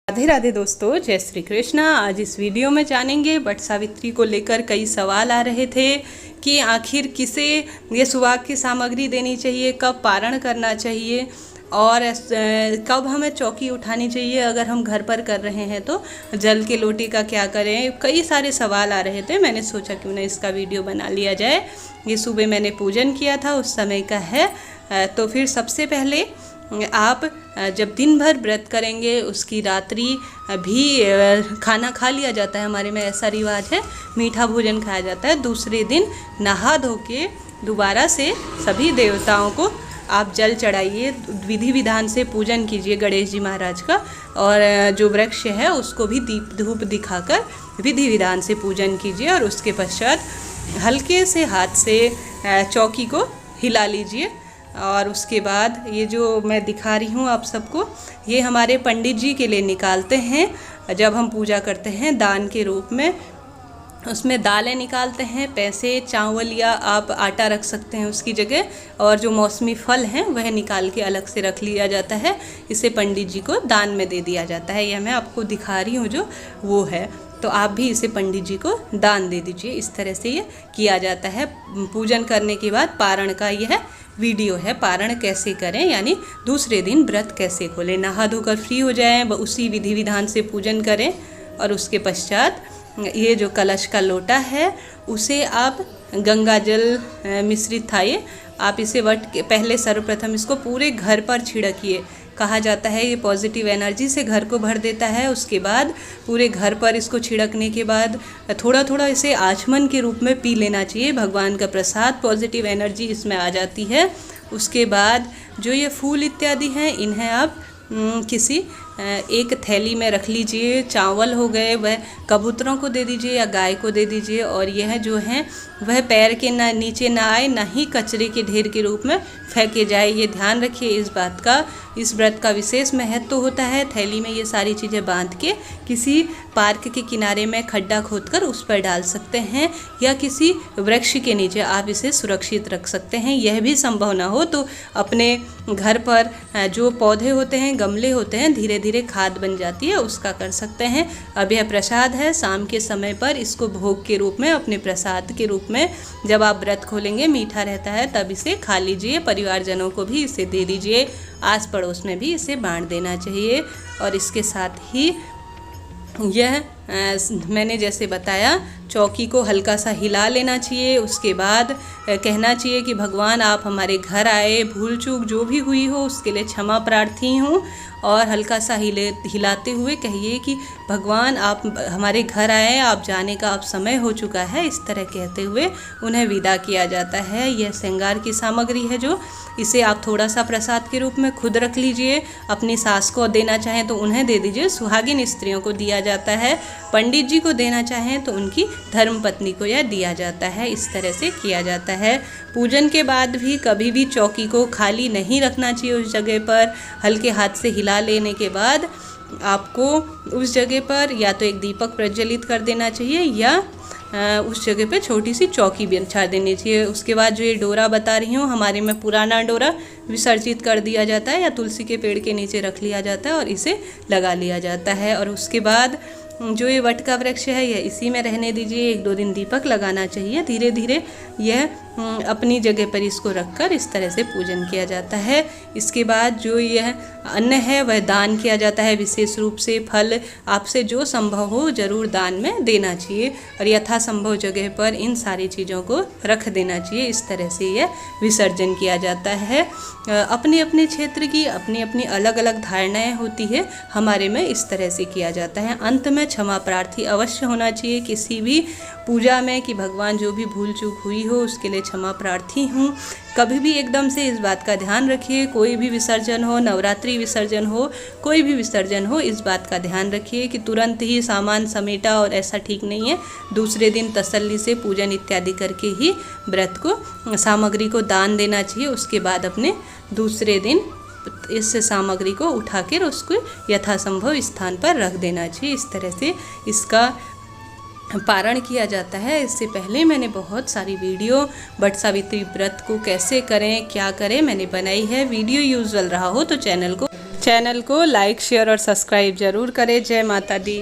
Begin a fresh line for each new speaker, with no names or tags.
राधे राधे दोस्तों, जय श्री कृष्णा। आज इस वीडियो में जानेंगे वट सावित्री को लेकर कई सवाल आ रहे थे कि आखिर किसे ये सुहाग की सामग्री देनी चाहिए, कब पारण करना चाहिए और कब हमें चौकी उठानी चाहिए। अगर हम घर पर कर रहे हैं तो जल के लोटे का क्या करें, कई सारे सवाल आ रहे थे। मैंने सोचा क्यों ना इसका वीडियो बना लिया जाए। ये सुबह मैंने पूजन किया था, उस समय का है। तो फिर सबसे पहले आप जब दिन भर व्रत करेंगे उसकी रात्रि भी खाना खा लिया जाता है। हमारे में ऐसा रिवाज है, मीठा भोजन खाया जाता है। दूसरे दिन नहा धो के दोबारा से सभी देवताओं को आप जल चढ़ाइए, विधि विधान से पूजन कीजिए गणेश जी महाराज का। और जो वृक्ष है उसको भी दीप धूप दिखाकर विधि विधान से पूजन कीजिए। और उसके पश्चात हल्के से हाथ से चौकी को हिला लीजिए। और उसके बाद ये जो मैं दिखा रही हूँ आप सबको, ये हमारे पंडित जी के लिए निकालते हैं जब हम पूजा करते हैं दान के रूप में। उसमें दालें निकालते हैं, पैसे, चावल या आप आटा रख सकते हैं उसकी जगह। और जो मौसमी फल हैं वह निकाल के अलग से रख लिया जाता है। इसे पंडित जी को दान में दे दिया जाता है। यह मैं आपको दिखा रही हूँ जो वो है, तो आप भी इसे पंडित जी को दान दे दीजिए। इस तरह से ये किया जाता है। पूजन करने के बाद पारण का यह वीडियो है, पारण कैसे करें, यानी दूसरे दिन व्रत कैसे खोलें। नहा धोकर फ्री हो जाएं, उसी विधि विधान से पूजन करें। और उसके पश्चात ये जो कलश का लोटा है उसे आप गंगा जल मिश्रित थाए, आप इसे वट के पहले सर्वप्रथम इसको पूरे घर पर छिड़किए। कहा जाता है ये पॉजिटिव एनर्जी से घर को भर देता है। उसके बाद पूरे घर पर इसको छिड़कने के बाद थोड़ा थोड़ा इसे आचमन के रूप में पी लेना चाहिए। भगवान का प्रसाद, पॉजिटिव एनर्जी इसमें आ जाती है। उसके बाद जो ये फूल इत्यादि हैं इन्हें आप किसी एक थैली में रख लीजिए। चावल हो गए वह कबूतरों को दे दीजिए या गाय को दे दीजिए। और यह जो है वह पैर के नीचे ना आए, ना ही कचरे के ढेर के रूप में फेंके जाए। ये ध्यान रखिए इस बात का। इस व्रत का विशेष महत्व होता है। थैली में ये सारी चीज़ें बांध के किसी पार्क के किनारे में खड्डा खोदकर उस पर डाल सकते हैं या किसी वृक्ष के नीचे आप इसे सुरक्षित रख सकते हैं। यह भी संभव ना हो तो अपने घर पर जो पौधे होते हैं, गमले होते हैं, धीरे धीरे खाद बन जाती है, उसका कर सकते हैं। अब यह प्रसाद है, शाम के समय पर इसको भोग के रूप में, अपने प्रसाद के रूप में जब आप व्रत खोलेंगे, मीठा रहता है तब इसे खा लीजिए। परिवारजनों को भी इसे दे दीजिए, आस पड़ोस में भी इसे बांट देना चाहिए। और इसके साथ ही यह मैंने जैसे बताया, चौकी को हल्का सा हिला लेना चाहिए। उसके बाद कहना चाहिए कि भगवान आप हमारे घर आए, भूल चूक जो भी हुई हो उसके लिए क्षमा प्रार्थी हूँ। और हल्का सा हिलाते हुए कहिए कि भगवान आप हमारे घर आए, आप जाने का अब समय हो चुका है। इस तरह कहते हुए उन्हें विदा किया जाता है। यह श्रृंगार की सामग्री है जो इसे आप थोड़ा सा प्रसाद के रूप में खुद रख लीजिए। अपनी सास को देना चाहें तो उन्हें दे दीजिए, सुहागिन स्त्रियों को दिया जाता है। पंडित जी को देना चाहें तो उनकी धर्मपत्नी को यह दिया जाता है। इस तरह से किया जाता है। पूजन के बाद भी कभी भी चौकी को खाली नहीं रखना चाहिए। उस जगह पर हल्के हाथ से हिला लेने के बाद आपको उस जगह पर या तो एक दीपक प्रज्वलित कर देना चाहिए या उस जगह पे छोटी सी चौकी बिछा देनी चाहिए। उसके बाद जो ये डोरा बता रही हूँ, हमारे में पुराना डोरा विसर्जित कर दिया जाता है या तुलसी के पेड़ के नीचे रख लिया जाता है और इसे लगा लिया जाता है। और उसके बाद जो ये वट का वृक्ष है यह इसी में रहने दीजिए। 1-2 दिन दीपक लगाना चाहिए। धीरे धीरे यह अपनी जगह पर इसको रखकर इस तरह से पूजन किया जाता है। इसके बाद जो यह अन्न है वह दान किया जाता है। विशेष रूप से फल आपसे जो संभव हो ज़रूर दान में देना चाहिए और यथासंभव जगह पर इन सारी चीज़ों को रख देना चाहिए। इस तरह से यह विसर्जन किया जाता है। अपने अपने क्षेत्र की अपनी अपनी अलग अलग धारणाएं होती है, हमारे में इस तरह से किया जाता है। अंत में क्षमा प्रार्थी अवश्य होना चाहिए किसी भी पूजा में कि भगवान जो भी भूल चूक हुई हो उसके लिए क्षमा प्रार्थी हूँ। कभी भी एकदम से इस बात का ध्यान रखिए, कोई भी विसर्जन हो, नवरात्रि विसर्जन हो, कोई भी विसर्जन हो, इस बात का ध्यान रखिए कि तुरंत ही सामान समेटा और ऐसा ठीक नहीं है। दूसरे दिन तसल्ली से पूजन इत्यादि करके ही व्रत को सामग्री को दान देना चाहिए। उसके बाद अपने दूसरे दिन इस सामग्री को उठाकर उसको यथासंभव स्थान पर रख देना चाहिए। इस तरह से इसका पारण किया जाता है। इससे पहले मैंने बहुत सारी वीडियो वट सावित्री व्रत को कैसे करें, क्या करें, मैंने बनाई है। वीडियो यूजुअल रहा हो तो चैनल को चैनल को लाइक शेयर और सब्सक्राइब ज़रूर करें। जय माता दी।